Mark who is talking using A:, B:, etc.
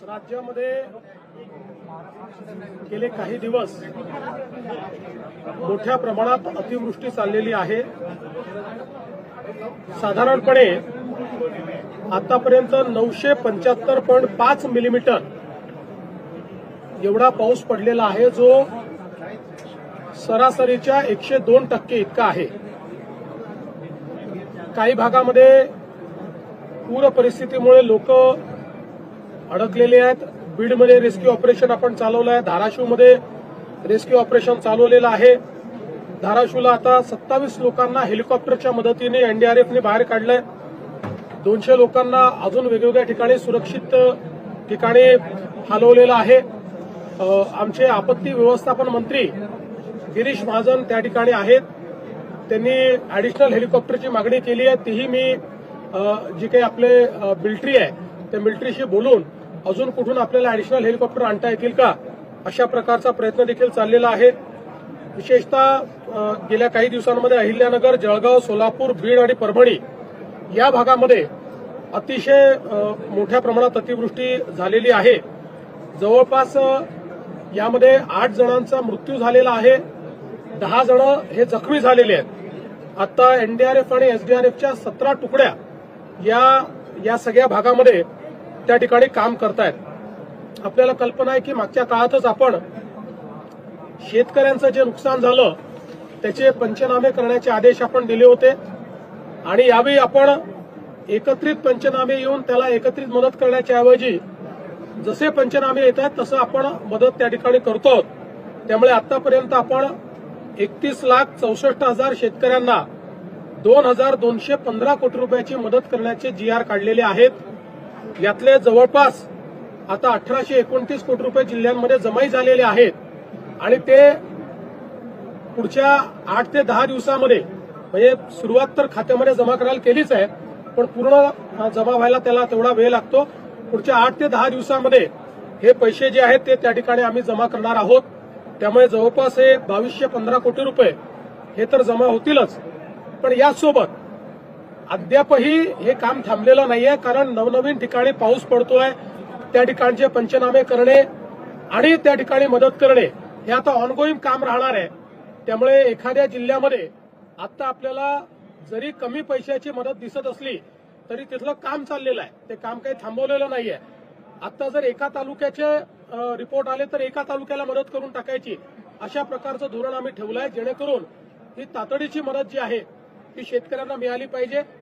A: राज्यामध्ये गेले काही दिवस मोठ्या प्रमाणात अतिवृष्टी चाललेली आहे। साधारणपणे आतापर्यंत 975.5 मिलीमीटर एवढा पाऊस पडलेला आहे, जो सरासरीच्या 102% इतका आहे। काही भागामध्ये पूर परिस्थितीमुळे लोक अडकलेले आहेत। बीडमध्ये रेस्क्यू ऑपरेशन आपण चालवलं आहे, धाराशिवमध्ये रेस्क्यू ऑपरेशन चालवलेलं आहे। धाराशिवला आता 27 लोकांना हेलिकॉप्टरच्या मदतीने एनडीआरएफने बाहेर काढलंय। 200 लोकांना अजून वेगवेगळ्या ठिकाणी सुरक्षित ठिकाणी हलवलेलं आहे। आमचे आपत्ती व्यवस्थापन मंत्री गिरीश महाजन त्या ठिकाणी आहेत। त्यांनी ऍडिशनल हेलिकॉप्टरची मागणी केली आहे। तीही मी जी काही आपले मिलिटरी आहे त्या मिलिटरीशी बोलून अजून कुठून आपल्याला ऍडिशनल हेलिकॉप्टर आणता येतील का अशा प्रकारचा प्रयत्न देखील चाललेला आहे। विशेषतः गेल्या काही दिवसांमध्ये अहिल्यानगर, जळगाव, सोलापूर, बीड आणि परभणी या भागामध्ये अतिशय मोठ्या प्रमाणात अतिवृष्टी झालेली आहे। जवळपास यामध्ये 8 जणांचा मृत्यू झालेला आहे, 10 जण हे जखमी झालेले आहेत। आता एनडीआरएफ आणि एसडीआरएफच्या 17 तुकड्या या सगळ्या भागामध्ये त्या ठिकाणी काम करतायत। आपल्याला कल्पना आहे की मागच्या काळातच आपण शेतकऱ्यांचं जे नुकसान झालं त्याचे पंचनामे करण्याचे आदेश आपण दिले होते आणि यावेळी आपण एकत्रित पंचनामे येऊन त्याला एकत्रित मदत करण्याच्या ऐवजी जसे पंचनामे येत आहेत तसं आपण मदत त्या ठिकाणी करतो। त्यामुळे आतापर्यंत आपण 31,64,000 शेतकऱ्यांना 2,215 कोटी रुपयाची मदत करण्याचे GR काढलेले आहेत। यातले जवळपास आता 1,829 कोटी रुपये जिल्ह्यांमध्ये जमाई झालेले आहेत आणि ते पुढच्या 8 ते 10 दिवसामध्ये म्हणजे सुरुवात तर खात्यामध्ये जमा करायला केलीच आहे, पण पूर्ण जमा व्हायला त्याला तेवढा वेळ लागतो। पुढच्या 8 ते 10 दिवसामध्ये हे पैसे जे आहेत ते त्या ठिकाणी आम्ही जमा करणार आहोत। त्यामुळे जवळपास हे 2215 कोटी रुपये हे तर जमा होतीलच, पण यासोबत अद्यापही हे काम थांबलेलं नाहीये, कारण नवनवीन ठिकाणी पाऊस पडतोय, त्या ठिकाणचे पंचनामे करणे आणि त्या ठिकाणी मदत करणे हे आता ऑनगोईंग काम राहणार आहे। त्यामुळे एखाद्या जिल्ह्यामध्ये आता आपल्याला जरी कमी पैशाची मदत दिसत असली तरी तिथलं काम चाललेलं आहे, ते काम काही थांबवलेलं नाहीये। आता जर एका तालुक्याचे रिपोर्ट आले तर एका तालुक्याला मदत करून टाकायची अशा प्रकारचं धोरण आम्ही ठेवलंय, जेणेकरून ही तातडीची मदत जी आहे ती शेतकऱ्यांना मिळाली पाहिजे।